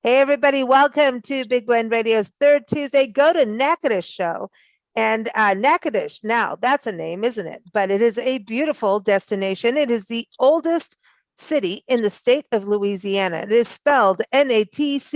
Hey, everybody, welcome to Big Blend Radio's third Tuesday Go to Natchitoches show. And Natchitoches, now that's a name, isn't it? But it is a beautiful destination. It is the oldest city in the state of Louisiana. It is spelled Natchitoches.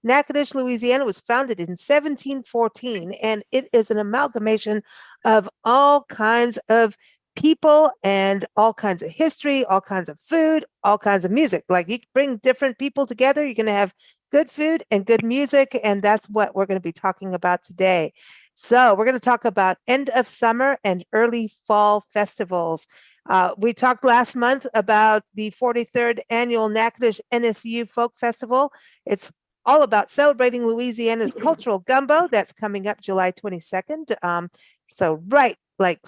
Natchitoches, Louisiana was founded in 1714, and it is an amalgamation of all kinds of people and all kinds of history, all kinds of food, all kinds of music. Like you bring different people together, you're going to have good food and good music. And that's what we're going to be talking about today. So we're going to talk about end of summer and early fall festivals. We talked last month about the 43rd annual Natchitoches NSU Folk Festival. It's all about celebrating Louisiana's cultural gumbo. That's coming up July 22nd. So right, like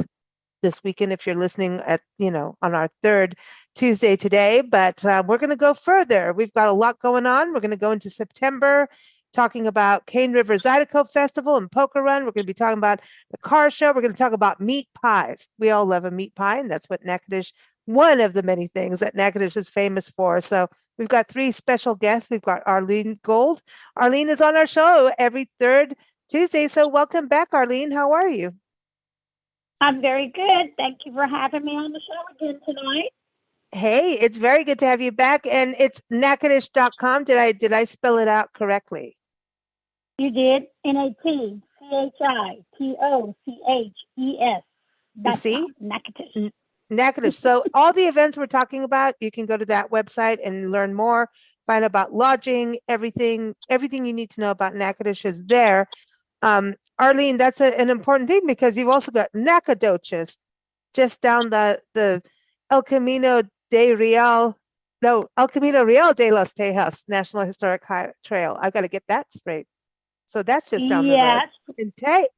this weekend if you're listening at, on our third Tuesday today, but we're going to go further. We've got a lot going on. We're going to go into September talking about Cane River Zydeco Festival and Poker Run. We're going to be talking about the car show. We're going to talk about meat pies. We all love a meat pie, and that's what Natchitoches, one of the many things that Natchitoches is famous for. So we've got three special guests. We've got Arlene Gould. Arlene is on our show every third Tuesday. So welcome back, Arlene. How are you? I'm very good. Thank you for having me on the show again tonight. Hey, it's very good to have you back. And it's natchitoches.com. Did I spell it out correctly? You did. Natchitoches. You see? Natchitoches. Natchitoches. So all the events we're talking about, you can go to that website and learn more, find out about lodging, everything you need to know about Natchitoches is there. Arlene, that's an important thing because you've also got Natchitoches just down the El Camino Real de los Tejas National Historic Trail. I've got to get that straight. So that's just down the road. In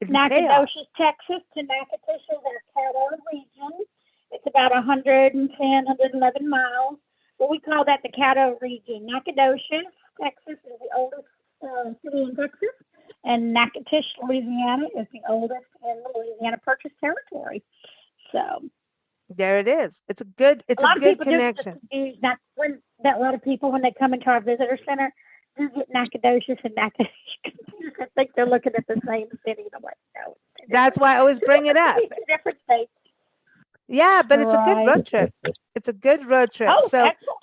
Natchitoches, Texas to Natchitoches is our Caddo region. It's about 110, 111 miles. But we call that the Caddo region. Natchitoches, Texas is the oldest city in Texas. And Natchitoches, Louisiana is the oldest in the Louisiana Purchase territory. So there it is. It's a good connection. A lot of people, when they come into our visitor center, do get Natchitoches and Natchitoches. I think they're looking at the same city. I'm like, no. That's why I always bring it up. Different states. Yeah, but it's a good road trip. It's a good road trip. Oh, so excellent.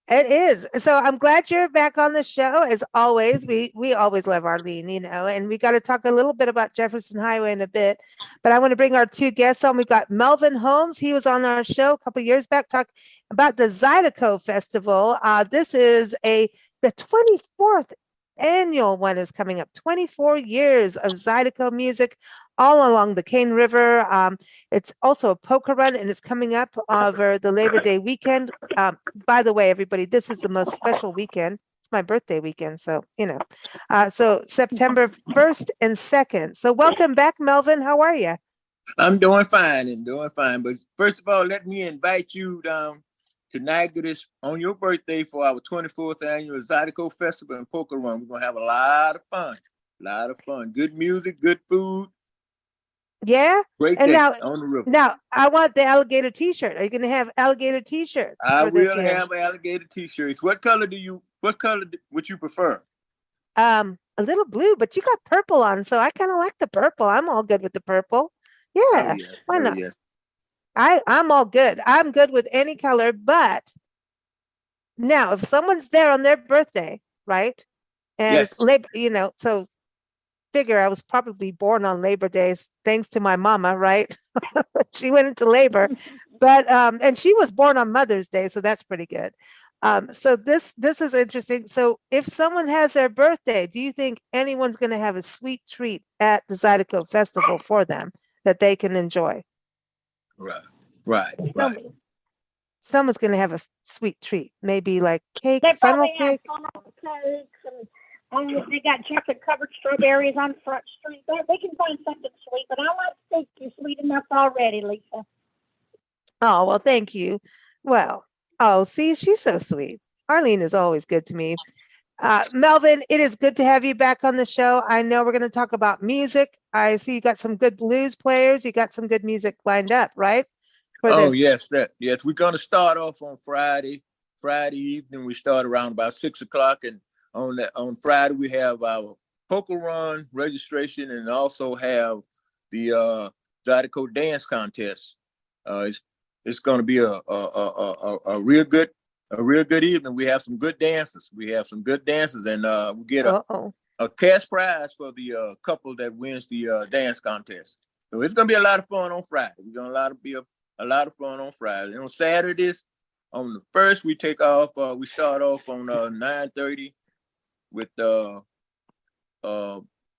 It is. So I'm glad you're back on the show. As always, we always love Arlene, and we got to talk a little bit about Jefferson Highway in a bit. But I want to bring our two guests on. We've got Melvin Holmes. He was on our show a couple of years back, talk about the Zydeco Festival. This is the 24th annual one is coming up. 24 years of Zydeco music all along the Cane River. It's also a poker run, and it's coming up over the Labor Day weekend. By the way, everybody, this is the most special weekend. It's my birthday weekend, so so September 1st and 2nd. So welcome back, Melvin. How are you? I'm doing fine. But first of all, let me invite you down to Natchitoches on your birthday for our 24th annual Zydeco Festival and Poker Run. We're gonna have a lot of fun. Good music, good food. Yeah. Great and day now, on the river. Now, I want the alligator t-shirt. Are you going to have alligator t-shirts? I will have alligator t-shirts. What color would you prefer? A little blue, but you got purple on, so I kind of like the purple. I'm all good with the purple. Yeah. Why not? Yes. I'm all good. I'm good with any color, but now if someone's there on their birthday, right? And yes. So figure I was probably born on Labor Day, thanks to my mama, right? She went into labor, but and she was born on Mother's Day, so that's pretty good. So this is interesting. So if someone has their birthday, do you think anyone's going to have a sweet treat at the Zydeco Festival for them that they can enjoy? Right. Someone's going to have a sweet treat, maybe like cake, funnel cake. They got chocolate-covered strawberries on Front Street. They can find something sweet, but I like to think you're sweet enough already, Lisa. Oh, well, thank you. Well, see, she's so sweet. Arlene is always good to me. Melvin, it is good to have you back on the show. I know we're going to talk about music. I see you got some good blues players. You got some good music lined up, right? Yes. We're going to start off on Friday Friday evening. We start around about 6 o'clock, and on Friday we have our poker run registration, and also have the Zydeco dance contest. It's going to be a real good evening. We have some good dancers. And we get a cash prize for the couple that wins the dance contest. So it's going to be a lot of fun on Friday. We're going to be a lot of fun on Friday. And on Saturdays, on the first, we take off. We start off on 9:30 with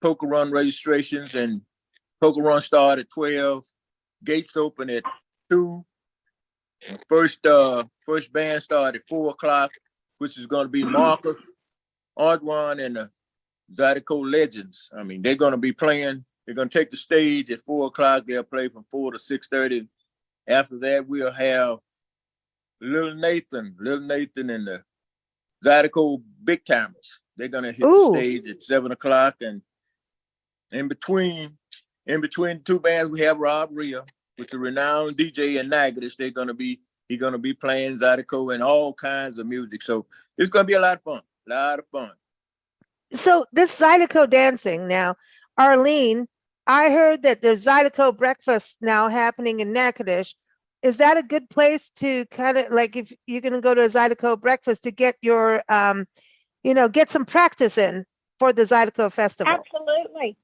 poker run registrations, and poker run start at 12. Gates open at 2. First band start at 4 o'clock, which is going to be Marcus, Artwan, and the Zydeco Legends. I mean, they're going to be playing. They're going to take the stage at 4 o'clock. They'll play from 4 to 6:30. After that, we'll have Little Nathan and the Zydeco Big Timers. They're going to hit the stage at 7 o'clock. And in between the two bands, we have Rob Rhea with the renowned DJ and Natchitoches. He's going to be playing Zydeco and all kinds of music. So it's going to be a lot of fun. So this Zydeco dancing now, Arlene, I heard that there's Zydeco breakfast now happening in Natchitoches. Is that a good place to kind of, like, if you're going to go to a Zydeco breakfast, to get your, get some practice in for the Zydeco festival? Absolutely.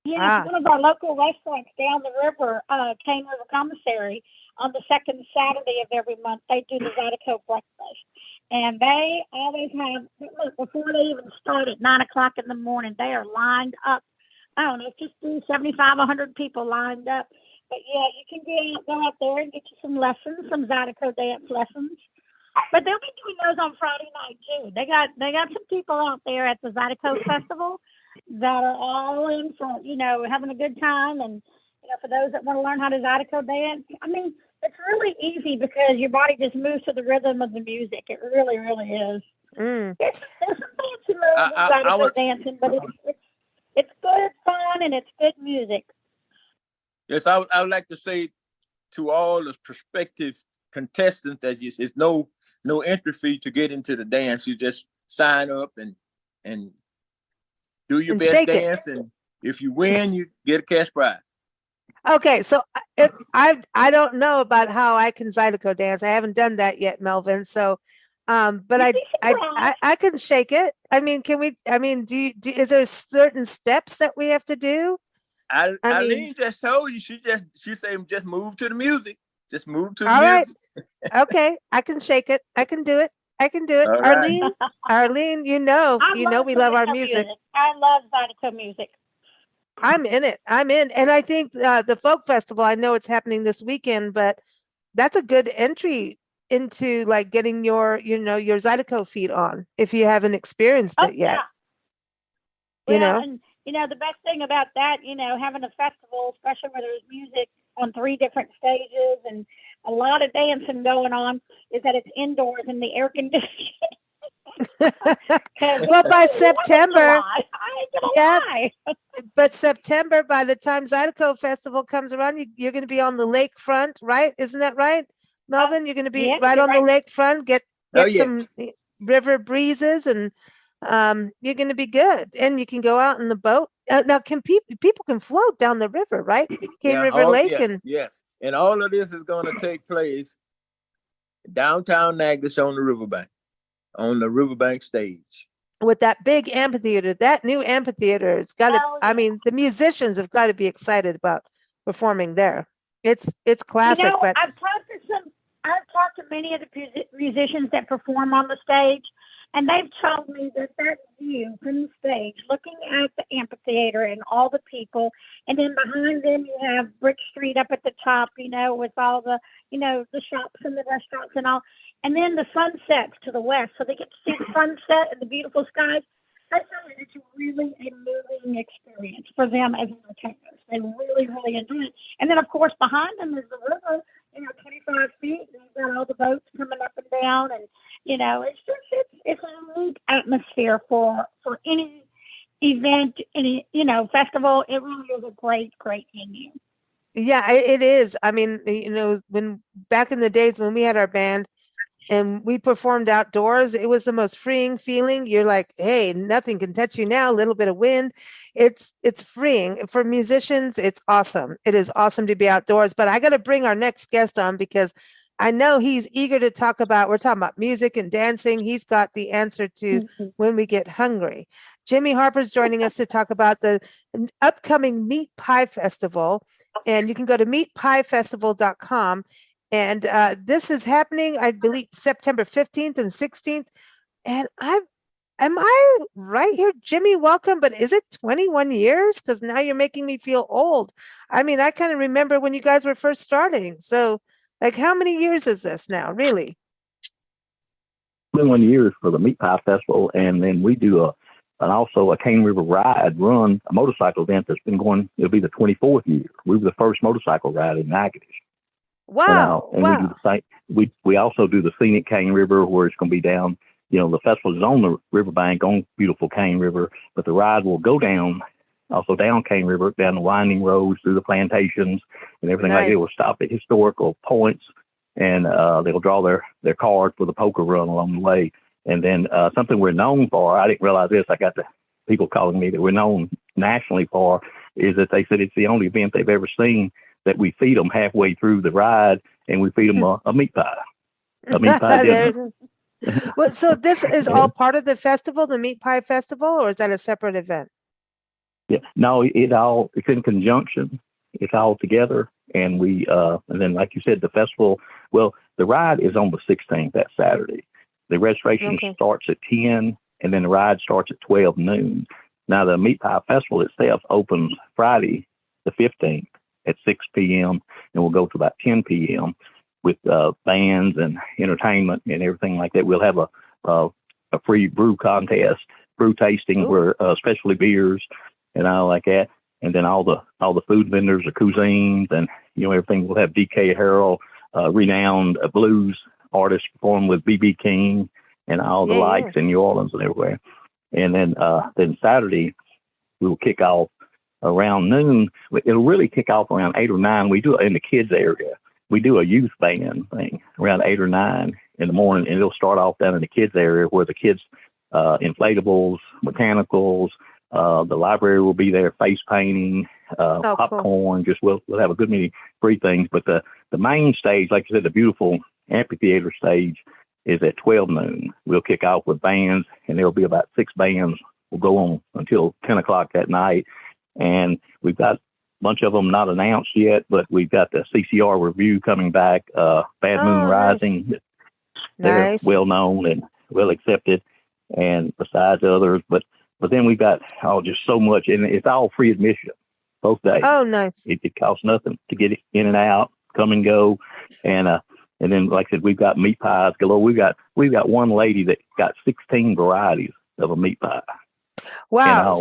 Yeah, one of our local restaurants down the river, Cane River Commissary, on the second Saturday of every month, they do the Zydeco breakfast. And they always have, look, before they even start at 9 o'clock in the morning, they are lined up. I don't know, just 75, 100 people lined up. But yeah, you can go out there and get you some lessons, some Zydeco dance lessons. But they'll be doing those on Friday night too. They got some people out there at the Zydeco Festival that are all in for, having a good time. And, for those that want to learn how to Zydeco dance, I mean, it's really easy because your body just moves to the rhythm of the music. It really, really is. There's some fancy moves in Zydeco dancing, but it's good fun and it's good music. Yes, I would like to say to all the prospective contestants that it's no entry fee to get into the dance. You just sign up and do your best dance, and if you win, you get a cash prize. Okay, so I don't know about how I can Zydeco dance. I haven't done that yet, Melvin. So, but I can shake it. I mean, can we? I mean, is there certain steps that we have to do? Arlene just told you. She said just move to the music. Just move to the music. Right. Okay, I can shake it. I can do it. All Arlene, right. Arlene, we love our music. I love Zydeco music. I'm in it. And I think the folk festival, I know it's happening this weekend, but that's a good entry into like getting your Zydeco feet on if you haven't experienced it yet. Yeah. And the best thing about that, having a festival, especially where there's music on 3 different stages and a lot of dancing going on, is that it's indoors in the air conditioning. Well, by September, but September, by the time Zydeco Festival comes around, you're going to be on the lakefront, right? Isn't that right, Melvin? You're going to be right on the lakefront, get some river breezes, and you're going to be good. And you can go out in the boat. Now, people can float down the river, right? Cane River Lake. And all of this is going to take place downtown Natchitoches on the riverbank stage. With that big amphitheater, that new amphitheater, it's got to, I mean, the musicians have got to be excited about performing there. It's classic. But I've talked to many of the musicians that perform on the stage, and they've told me that view from the stage, looking at the amphitheater and all the people, and then behind them you have Brick Street up at the top, with all the, the shops and the restaurants and all. And then the sun sets to the west, so they get to see the sunset and the beautiful skies. That's it's really a moving experience for them as entertainers. They really, really enjoy it. And then, of course, behind them is the river, 25 feet, and you've got all the boats coming up and down, and it's a unique atmosphere for any event, any festival. It really is a great venue. Yeah, it is. I mean, when back in the days when we had our band, and we performed outdoors. It was the most freeing feeling. You're like, hey, nothing can touch you now. A little bit of wind. It's freeing. For musicians, it's awesome. It is awesome to be outdoors. But I got to bring our next guest on because I know he's eager to talk about, we're talking about music and dancing. He's got the answer to when we get hungry. Jimmy Harper's joining us to talk about the upcoming Meat Pie Festival. And you can go to meatpiefestival.com. And this is happening, I believe, September 15th and 16th. And am I right here, Jimmy? Welcome. But is it 21 years? Because now you're making me feel old. I mean, I kind of remember when you guys were first starting. So, like, how many years is this now, really? 21 years for the Meat Pie Festival. And then we do also a Cane River run, a motorcycle event that's been going, it'll be the 24th year. We were the first motorcycle ride in Natchitoches. Wow. And we do the same. We also do the scenic Cane River where it's going to be down, the festival is on the riverbank on beautiful Cane River, but the ride will go down Cane River, down the winding roads through the plantations and everything like that. It will stop at historical points and they'll draw their card for the poker run along the way. And then something we're known for, I didn't realize this, I got the people calling me that we're known nationally for, is that they said it's the only event they've ever seen that we feed them halfway through the ride and we feed them a meat pie. A meat pie dinner. Well, so this is all part of the festival, the Meat Pie Festival, or is that a separate event? Yeah, no, it's in conjunction. It's all together. And and then like you said, the festival, well, the ride is on the 16th, that Saturday. The registration starts at 10 and then the ride starts at 12 noon. Now the Meat Pie Festival itself opens Friday, the 15th at 6 p.m. and will go to about 10 p.m. with bands and entertainment and everything like that. We'll have a free brew contest, brew tasting where specialty beers and all like that. And then all the food vendors, the cuisines and, everything. We'll have D.K. Harrell, renowned blues artist perform with B.B. King and all the lights in New Orleans and everywhere. And then Saturday, we will kick off around noon. It'll really kick off around 8 or 9. We do it in the kids area. We do a youth band thing around 8 or 9 in the morning, and it'll start off down in the kids area where the kids, inflatables, mechanicals, the library will be there, face painting, popcorn. Cool. We'll have a good many free things. But the main stage, like you said, the beautiful amphitheater stage is at 12 noon. We'll kick off with bands, and there'll be about 6 bands. Will go on until 10 o'clock that night. And we've got a bunch of them not announced yet, but we've got the CCR Review coming back, Bad Moon Rising. They're well known and well accepted, and besides others. But then we've got just so much, and it's all free admission both days. Oh, nice. It costs nothing to get in and out, come and go, and then like I said, we've got meat pies galore. We've got one lady that got 16 varieties of a meat pie. Wow.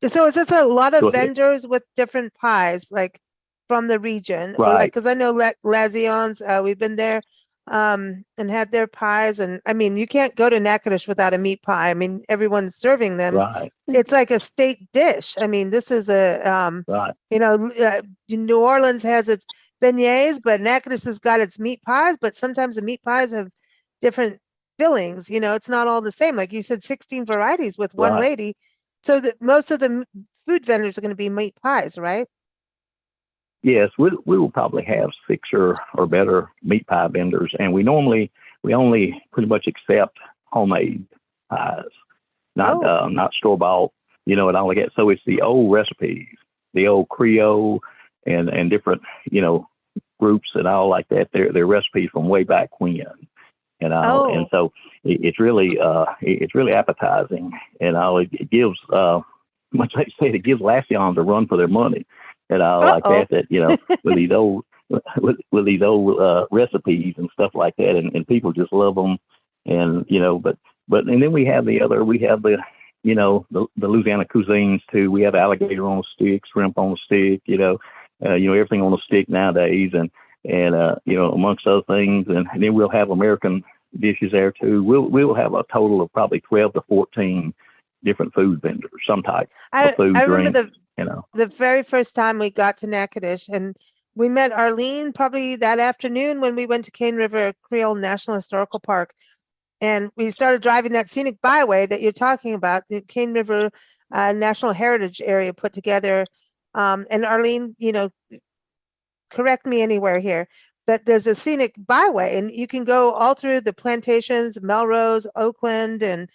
So is this a lot of vendors with different pies, like from the region? Right. Because I know Lazion's, we've been there and had their pies. And I mean, you can't go to Natchitoches without a meat pie. I mean, everyone's serving them. Right. It's like a state dish. I mean, this is New Orleans has its beignets, but Natchitoches has got its meat pies. But sometimes the meat pies have different fillings. It's not all the same. Like you said, 16 varieties with one lady. So that most of the food vendors are going to be meat pies, right? Yes, we will probably have 6 or better meat pie vendors, and we only pretty much accept homemade pies, not store bought, and all like that. So it's the old recipes, the old Creole, and different groups and all like that. They're recipes from way back when. And so it's really appetizing, and it gives, much like you said, it gives Louisiana a run for their money, and like that, with these old recipes and stuff like that, and people just love them, and and then we have the Louisiana cuisines too. We have alligator on a stick, shrimp on a stick, everything on a stick nowadays, and amongst other things, and then we'll have American dishes there too. We'll have a total of probably 12 to 14 different food vendors, some type of food. I remember the very first time we got to Natchitoches, and We met Arlene probably that afternoon when we went to Cane River Creole National Historical Park. And we started driving that scenic byway that you're talking about, the Cane River National Heritage Area put together. And Arlene, correct me anywhere here, but there's a scenic byway and you can go all through the plantations, Melrose, Oakland, and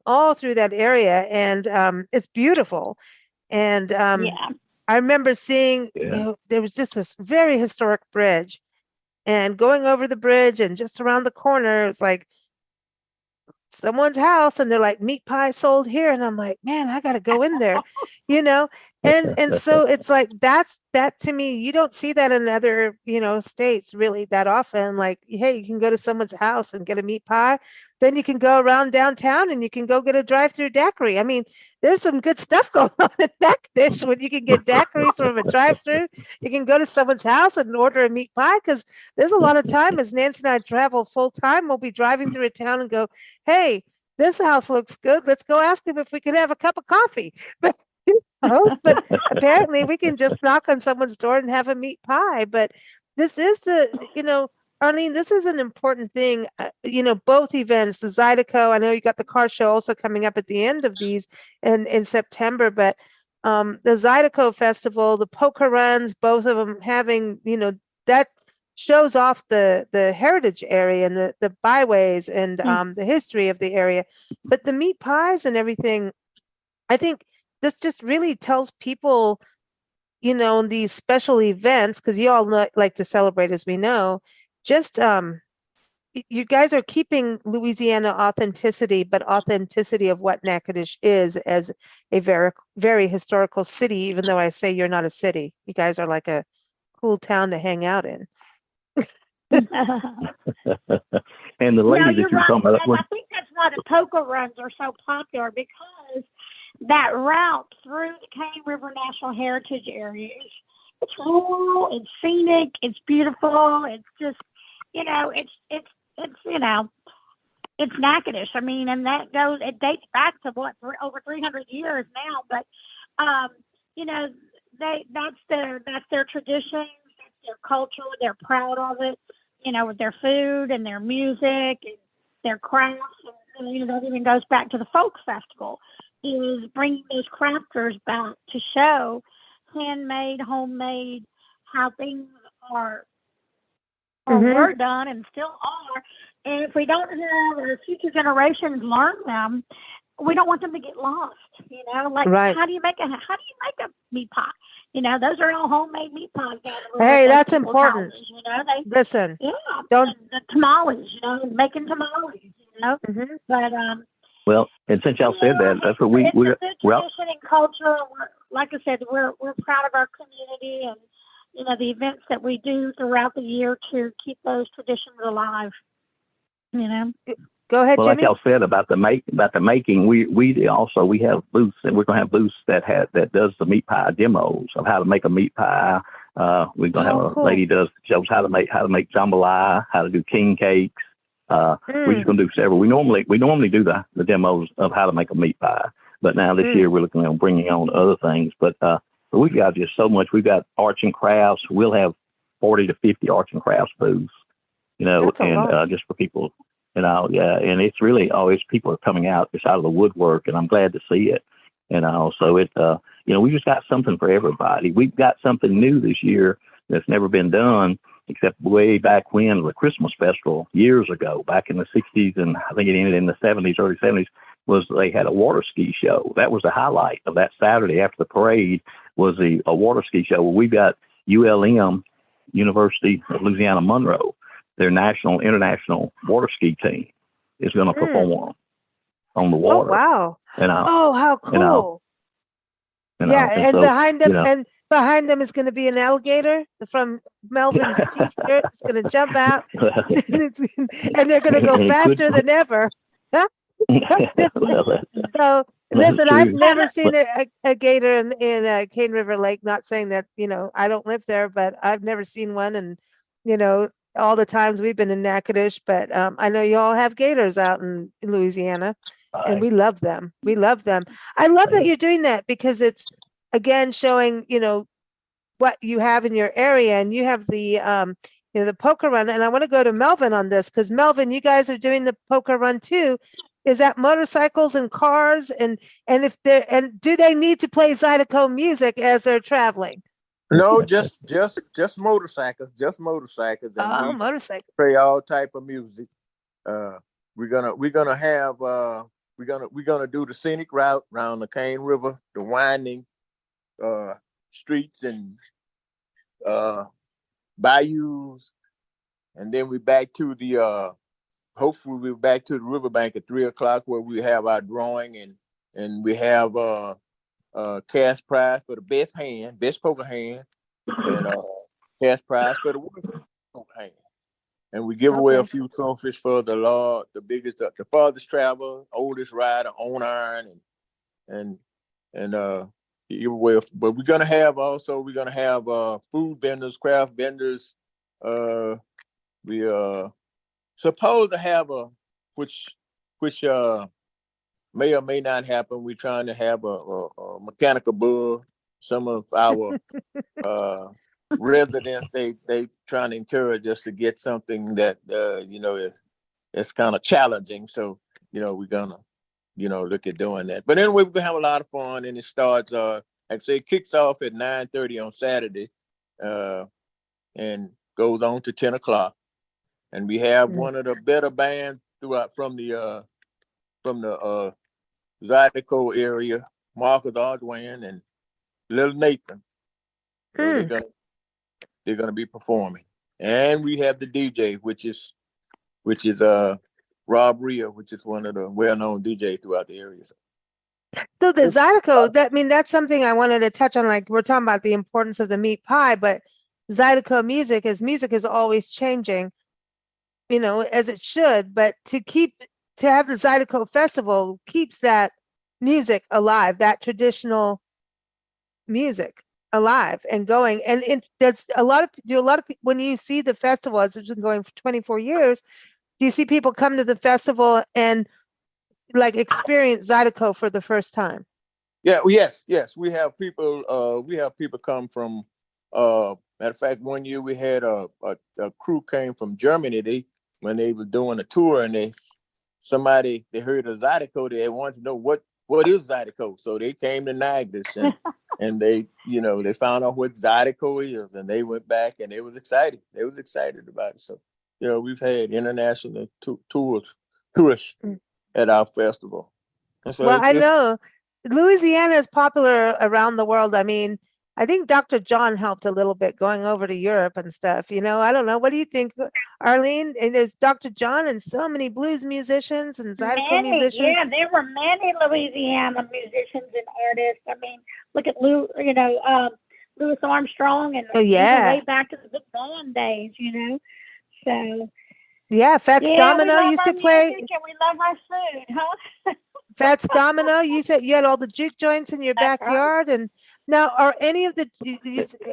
all through that area. And it's beautiful. And I remember seeing, there was just this very historic bridge, and going over the bridge and just around the corner, it's like someone's house, and they're like, meat pie sold here. And I'm like, man, I got to go in there, and so it's like, that to me, you don't see that in other, states really that often. Like, hey, you can go to someone's house and get a meat pie. Then you can go around downtown and you can go get a drive-through daiquiri. I mean, there's some good stuff going on in Natchitoches when you can get daiquiris from a drive-through. You can go to someone's house and order a meat pie, because there's a lot of time, as Nancy and I travel full time, we'll be driving through a town and go, hey, this house looks good. Let's go ask them if we could have a cup of coffee. But apparently we can just knock on someone's door and have a meat pie. But this is Arlene, this is an important thing. Both events, the Zydeco, I know you got the car show also coming up at the end of these in September, but the Zydeco Festival, the poker runs, both of them having, that shows off the heritage area and the byways and the history of the area. But the meat pies and everything, I think this just really tells people, these special events, because you all like to celebrate, as we know, just you guys are keeping Louisiana authenticity, but authenticity of what Natchitoches is as a very, very historical city, even though I say you're not a city. You guys are like a cool town to hang out in. And the lady that you're talking about, I think that's why the poker runs are so popular, because that route through the Cane River National Heritage Area, it's rural, it's scenic, it's beautiful, it's just, it's Natchitoches. I mean, and it dates back to over 300 years now, but that's their tradition, that's their culture, they're proud of it, with their food and their music and their crafts, and that even goes back to the folk festival, is bringing those crafters back to show handmade, homemade, how things are were done and still are. And if we don't have our future generations learn them, we don't want them to get lost. Right. How do you make a meat pie? Those are all homemade meat pies. Hey, that's important. Listen, don't the tamales. Making tamales. But well, and since y'all said that, that's what we're tradition and culture. Like I said, we're proud of our community and the events that we do throughout the year to keep those traditions alive. Go ahead, well, Jimmy. like y'all said about the making, we have booths, and we're gonna have booths that does the meat pie demos of how to make a meat pie. We're gonna have a lady shows how to make jambalaya, how to do king cakes. We're just gonna do several. We normally do the demos of how to make a meat pie, but now this year we're looking at bringing on other things. But we've got just so much. We've got arts and crafts. We'll have 40 to 50 arts and crafts booths, just for people. And it's really always people are coming out just out of the woodwork, and I'm glad to see it. So we just got something for everybody. We've got something new this year that's never been done, except way back when, the Christmas festival years ago, back in the 60s, and I think it ended in the 70s, early 70s, was they had a water ski show. That was the highlight of that Saturday after the parade, was a water ski show. Well, we've got ULM, University of Louisiana Monroe, their international water ski team is going to perform on the water. Oh, wow. How cool. And so, behind them is going to be an alligator from Melvin's t-shirt. It's going to jump out and they're going to go faster than ever. So listen, I've never seen a gator in Cane River Lake. Not saying that, I don't live there, but I've never seen one. And, all the times we've been in Natchitoches, but I know you all have gators out in Louisiana, and we love them. We love them. I love that you're doing that, because it's, again, showing, what you have in your area, and you have the the poker run. And I want to go to Melvin on this, because Melvin, you guys are doing the poker run too. Is that motorcycles and cars, and if they're, and do they need to play Zydeco music as they're traveling? No, just motorcycles, and Oh, we motorcycle. play all type of music. We're gonna have we're gonna do the scenic route around the Cane River, the winding streets and bayous, and then we back to the hopefully we're back to the riverbank at 3 o'clock, where we have our drawing, and we have cash prize for the best poker hand, and cash prize for the worst poker hand. And we give away a few trophies for the biggest, the farthest traveler, oldest rider on iron, and give away. But we're gonna have food vendors, craft vendors. We supposed to have which may or may not happen. We're trying to have a mechanical bull. Some of our residents, they trying to encourage us to get something that it's kind of challenging. So we're gonna look at doing that. But anyway, we're gonna have a lot of fun, and it starts like I say, it kicks off at 9:30 on Saturday, and goes on to 10 o'clock. And we have one of the better bands throughout from the Zydeco area, Marcus Aldwin and Little Nathan. So they're gonna be performing. And we have the DJ, which is Rob Rhea, which is one of the well-known DJs throughout the area. So the Zydeco, that's something I wanted to touch on. Like, we're talking about the importance of the meat pie, but Zydeco music is always changing, as it should. But to have the Zydeco festival keeps that music alive, that traditional music alive and going. And it does a lot of when you see the festival, as it's been going for 24 years, do you see people come to the festival and like experience Zydeco for the first time? Yeah, yes. We have people come from matter of fact, one year we had a crew came from Germany. When they were doing a tour, and they heard of Zydeco, they wanted to know what is Zydeco. So they came to Natchitoches and they found out what Zydeco is, and they went back and they was excited. They was excited about it. So we've had international tourists at our festival. So I know Louisiana is popular around the world. I mean, I think Dr. John helped a little bit going over to Europe and stuff. I don't know. What do you think, Arlene? And there's Dr. John and so many blues musicians and Zydeco musicians. Yeah, there were many Louisiana musicians and artists. I mean, look at Louis Armstrong and way back to the big band days. So yeah, Fats Domino used to play. And we love our food, huh? Fats Domino. You said you had all the juke joints in your backyard, and now, are any of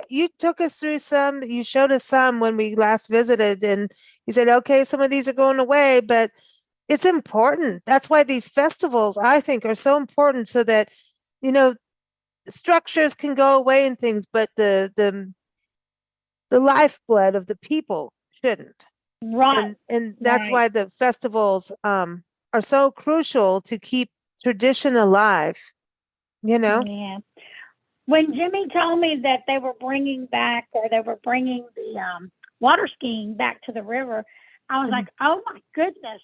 you took us through some, you showed us some when we last visited, and you said, okay, some of these are going away, but it's important. That's why these festivals, I think, are so important, so that, structures can go away and things, but the lifeblood of the people shouldn't. Right. And that's why the festivals are so crucial to keep tradition alive, Yeah. When Jimmy told me that they were bringing the water skiing back to the river, I was like, oh my goodness,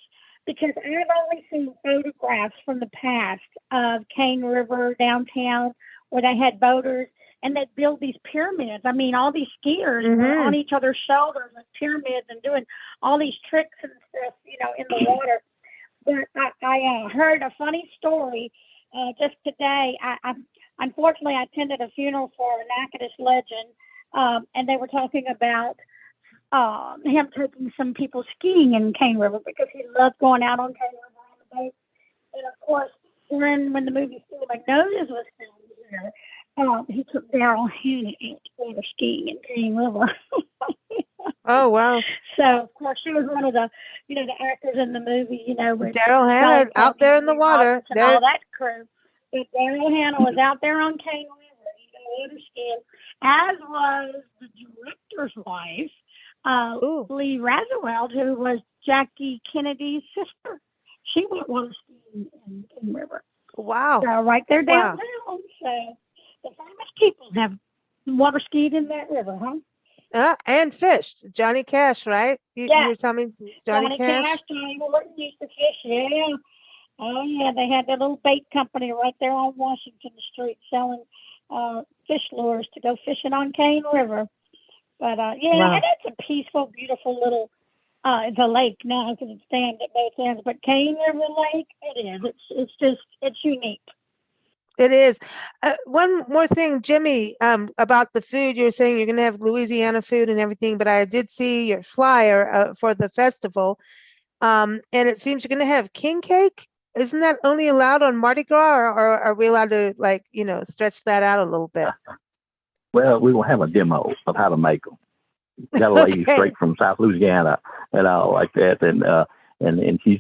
because I've only seen photographs from the past of Cane River downtown where they had boaters and they'd build these pyramids. I mean, all these skiers were on each other's shoulders with pyramids and doing all these tricks and stuff, in the water. But I heard a funny story just today. Unfortunately, I attended a funeral for a Natchitoches legend, and they were talking about him taking some people skiing in Cane River because he loved going out on Cane River on the boat. And of course, when the movie Steal Magnolias was filmed here, he took Daryl Hannah out water skiing in Cane River. Oh, wow. So, of course, she was one of the, the actors in the movie, with Daryl Hannah out there in the water. All that crew. But Daryl Hannah was out there on Cane River, water skiing. as was the director's wife, Lee Razoweld, who was Jackie Kennedy's sister. She went water skiing in the river. Wow. So right there downtown. So the famous people have water skied in that river, huh? And fished. Johnny Cash, right? You were telling me Johnny Cash? Johnny Morton used to fish, yeah. Oh, yeah, they had their little bait company right there on Washington Street selling fish lures to go fishing on Cane River. But, and it's a peaceful, beautiful little, it's a lake now because it's dammed at both ends. But Cane River Lake, it is. It's unique. It is. One more thing, Jimmy, about the food. You were saying you're going to have Louisiana food and everything, but I did see your flyer for the festival. And it seems you're going to have king cake. Isn't that only allowed on Mardi Gras, or are we allowed to, stretch that out a little bit? Well, we will have a demo of how to make them. Got a lady straight from South Louisiana and all like that, and she's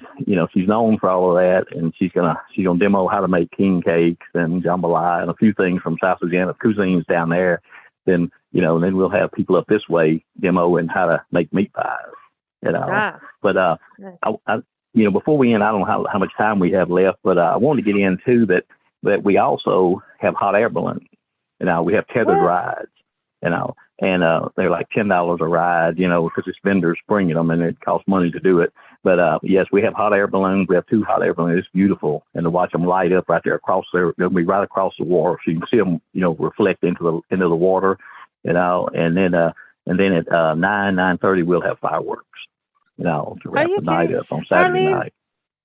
she's known for all of that, and she's gonna demo how to make king cakes and jambalaya and a few things from South Louisiana cuisines down there. Then then we'll have people up this way demoing how to make meat pies. But I before we end, I don't know how much time we have left, but I wanted to get into that we also have hot air balloons. We have tethered rides. And they're like $10 a ride, because it's vendors bringing them and it costs money to do it. But yes, we have hot air balloons. We have 2 hot air balloons. It's beautiful. And to watch them light up right there across there, they'll be right across the water. So you can see them, reflect into the water, and then at 9:30, we'll have fireworks, to wrap the night up on Saturday night.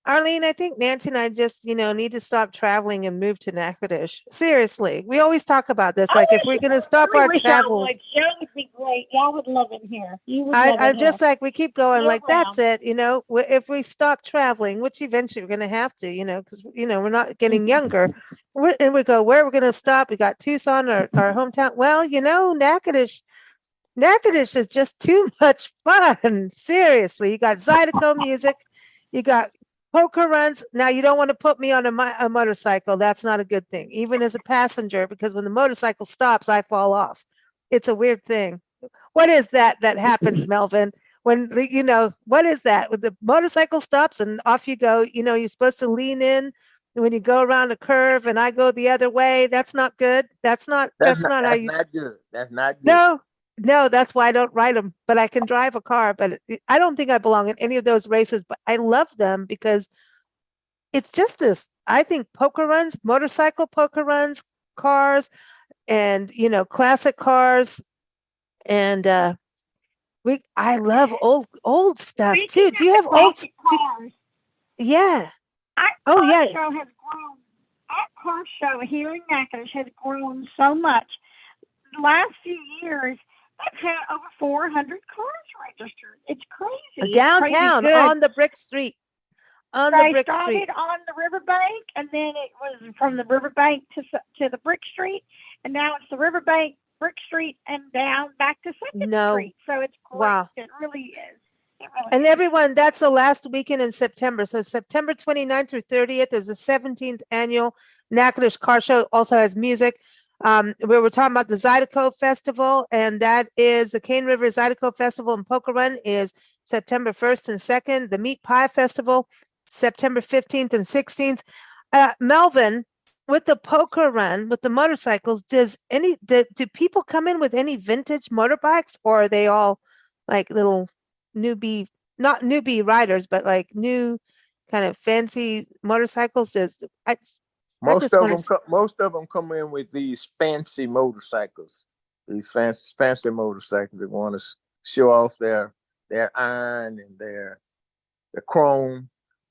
Arlene, I think Nancy and I just, need to stop traveling and move to Natchitoches. Seriously, we always talk about this. Like, if we're going to stop our travels, Joe would be great. Y'all would love it here. I'm just like, we keep going. Like, that's it. If we stop traveling, which eventually we're going to have to, because we're not getting younger. And we go, where we're going to stop? We got Tucson, our hometown. Well, Natchitoches is just too much fun. Seriously, you got Zydeco music, you got poker runs. Now, you don't want to put me on a motorcycle. That's not a good thing, even as a passenger, because when the motorcycle stops, I fall off. It's a weird thing. What is that happens, Melvin? When, what is that? When the motorcycle stops and off you go, you're supposed to lean in when you go around a curve and I go the other way. That's not good. That's not good. That's not good. No, that's why I don't ride them, but I can drive a car. But I don't think I belong in any of those races, but I love them because it's just this, I think, poker runs, motorcycle poker runs, cars, and, classic cars. And I love old stuff too. Do you have old cars? Yeah. Show has grown. Our car show here in Natchitoches has grown so much. The last few years, I've had over 400 cars registered. It's crazy. Downtown, on the Brick Street. They started on the riverbank, and then it was from the riverbank to the Brick Street, and now it's the riverbank, Brick Street, and down back to 2nd Street. So it's great. Wow. It really is. And everyone, that's the last weekend in September. So September 29th through 30th is the 17th annual Natchitoches Car Show. Also has music. We were talking about the Zydeco Festival, and that is the Cane River Zydeco Festival and Poker Run is September 1st and 2nd. The Meat Pie Festival, September 15th and 16th. Melvin, with the poker run, with the motorcycles, do people come in with any vintage motorbikes, or are they all like little not newbie riders, but like new kind of fancy motorcycles? Most of them come in with these fancy motorcycles. These fancy motorcycles that want to show off their iron and their chrome,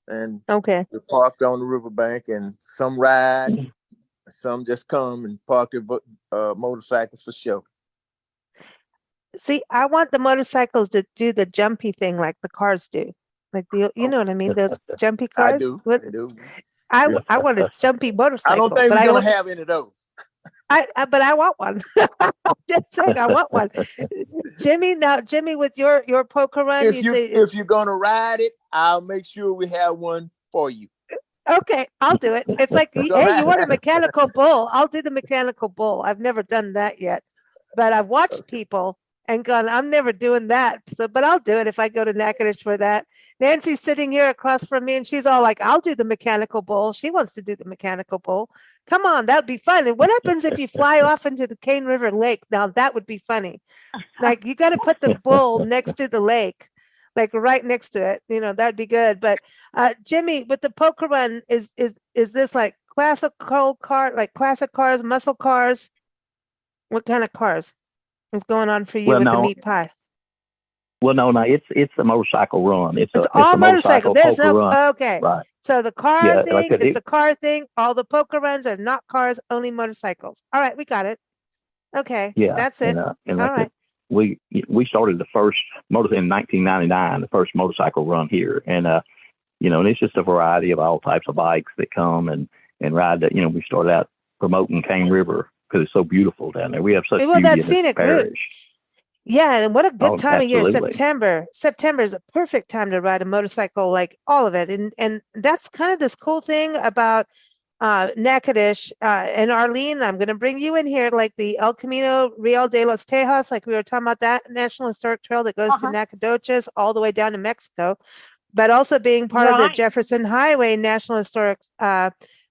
and they're parked on the riverbank. And some ride, some just come and park their motorcycles for show. See, I want the motorcycles to do the jumpy thing like the cars do, like know what I mean? Those jumpy cars. I do. I want a jumpy motorcycle. I don't think we're gonna have any of those. But I want one. I'm just saying, I want one. Jimmy, with your poker run, if you're gonna ride it, I'll make sure we have one for you. Okay, I'll do it. It's like, hey, you want a mechanical bull? I'll do the mechanical bull. I've never done that yet. but I've watched people and gone, I'm never doing that. So, but I'll do it if I go to Natchitoches for that. Nancy's sitting here across from me and she's all like, I'll do the mechanical bull. She wants to do the mechanical bull. Come on, that'd be fun. And what happens if you fly off into the Cane River Lake? Now that would be funny. Like you got to put the bull next to the lake, like right next to it. That'd be good. But Jimmy, with the poker run, is this like classical car, like classic cars, muscle cars? What kind of cars is going on for you with the meat pie? Well, no, it's a motorcycle run. It's all a motorcycle. There's poker run. Okay. Right. So the car thing is the car thing. All the poker runs are not cars, only motorcycles. All right, we got it. Okay. Yeah, that's it. And all right. We started the first motor in 1999, the first motorcycle run here, and and it's just a variety of all types of bikes that come and ride. That we started out promoting Cane River because it's so beautiful down there. We have such beauty that in scenic this route. parish. Yeah, and what a good time of year. Absolutely. September is a perfect time to ride a motorcycle, like all of it. And that's kind of this cool thing about Natchitoches and Arlene. I'm going to bring you in here, like the El Camino Real de los Tejas, like we were talking about, that National Historic Trail that goes to Natchitoches all the way down to Mexico, but also being part of the Jefferson Highway National Historic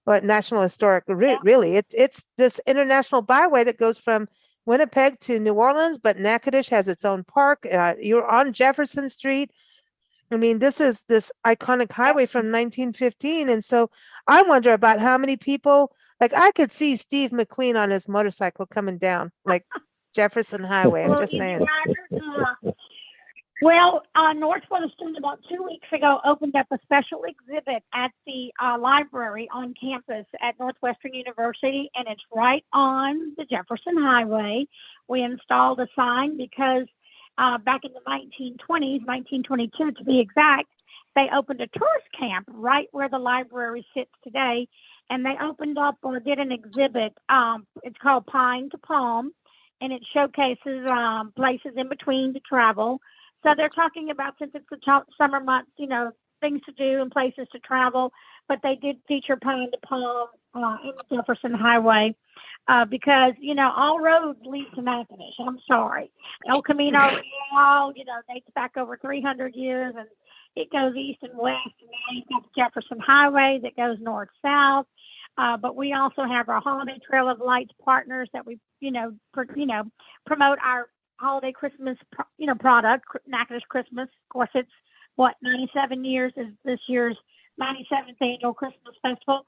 route. Really, it's this international byway that goes from Winnipeg to New Orleans, but Natchitoches has its own park. You're on Jefferson Street. I mean, this is this iconic highway from 1915. And so I wonder about how many people, like I could see Steve McQueen on his motorcycle coming down like Jefferson Highway. I'm just saying. Well, Northwestern about 2 weeks ago opened up a special exhibit at the library on campus at Northwestern University, and it's right on the Jefferson Highway. We installed a sign because back in the 1920s, 1922 to be exact, they opened a tourist camp right where the library sits today, and they opened up or did an exhibit. It's called Pine to Palm, and it showcases places in between to travel. So they're talking about, since it's the summer months, things to do and places to travel, but they did feature Pine to Palm in the Jefferson Highway because, all roads lead to Natchitoches. I'm sorry. El Camino Real, dates back over 300 years, and it goes east and west. And now you've got the Jefferson Highway that goes north-south. But we also have our Holiday Trail of Lights partners that we, promote our holiday Christmas, product, Natchitoches Christmas. Of course, it's 97 years is this year's 97th annual Christmas festival.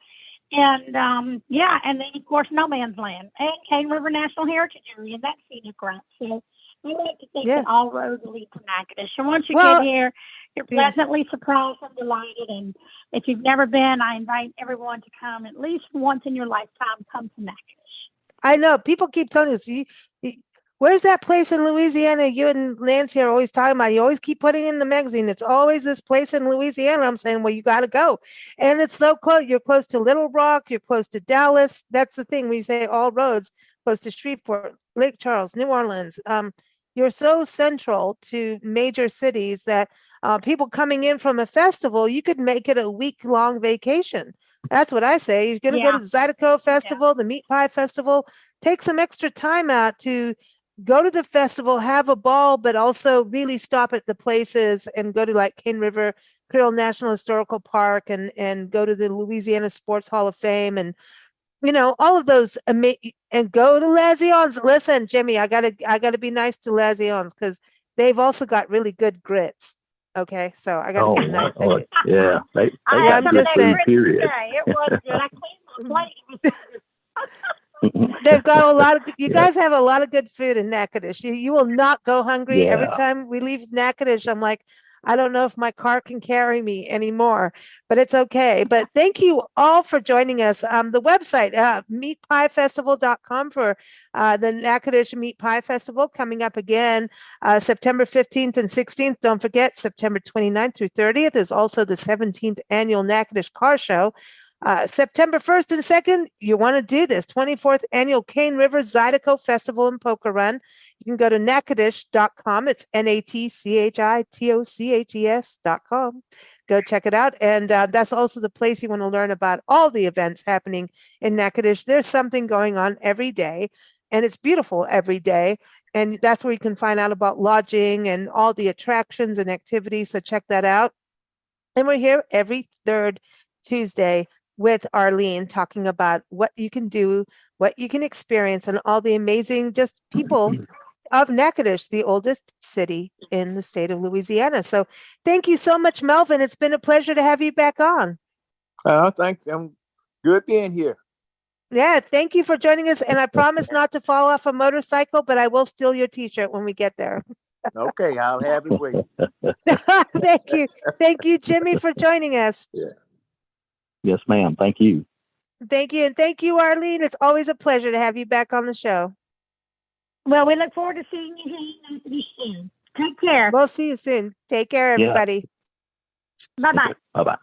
And and then of course No Man's Land and Cane River National Heritage Area, and that scenic route. So I like to think that all roads lead to Natchitoches. And once you get here, you're pleasantly surprised and delighted. And if you've never been, I invite everyone to come at least once in your lifetime. Come to Natchitoches. I know people keep telling us, where's that place in Louisiana you and Nancy are always talking about? You always keep putting in the magazine. It's always this place in Louisiana. I'm saying, well, you got to go. And it's so close. You're close to Little Rock. You're close to Dallas. That's the thing. We say all roads, close to Shreveport, Lake Charles, New Orleans. You're so central to major cities that people coming in from a festival, you could make it a week-long vacation. That's what I say. You're going to go to the Zydeco Festival, the Meat Pie Festival. Take some extra time out to go to the festival, have a ball, but also really stop at the places and go to like Cane River Creole National Historical Park and go to the Louisiana Sports Hall of Fame and all of those and go to Lazion's. Listen, Jimmy, I gotta be nice to Lazion's because they've also got really good grits. Okay, so I gotta get nice. Yeah, I'm just saying. Period. It was good. I cleaned my plate. They've got a lot of, you guys have a lot of good food in Natchitoches. You will not go hungry. Every time we leave Natchitoches, I'm like, I don't know if my car can carry me anymore, but it's okay. But thank you all for joining us. The website, meatpiefestival.com for the Natchitoches Meat Pie Festival coming up again, September 15th and 16th. Don't forget, September 29th through 30th is also the 17th annual Natchitoches Car Show. September 1st and 2nd, you want to do this 24th annual Cane River Zydeco Festival and Poker Run. You can go to natchitoches.com. It's natchitoches.com. Go check it out. And that's also the place you want to learn about all the events happening in Natchitoches. There's something going on every day. and it's beautiful every day. And that's where you can find out about lodging and all the attractions and activities. So check that out. And we're here every third Tuesday with Arlene talking about what you can do, what you can experience, and all the amazing just people of Natchitoches, the oldest city in the state of Louisiana. So thank you so much, Melvin. It's been a pleasure to have you back on. Thanks. I'm good being here. Yeah, thank you for joining us. And I promise not to fall off a motorcycle, but I will steal your t-shirt when we get there. Okay, I'll have it wait. Thank you. Thank you, Jimmy, for joining us. Yes, ma'am. Thank you. Thank you. And thank you, Arlene. It's always a pleasure to have you back on the show. Well, we look forward to seeing you here soon. Take care. We'll see you soon. Take care, Yeah. everybody. Bye-bye. Bye-bye.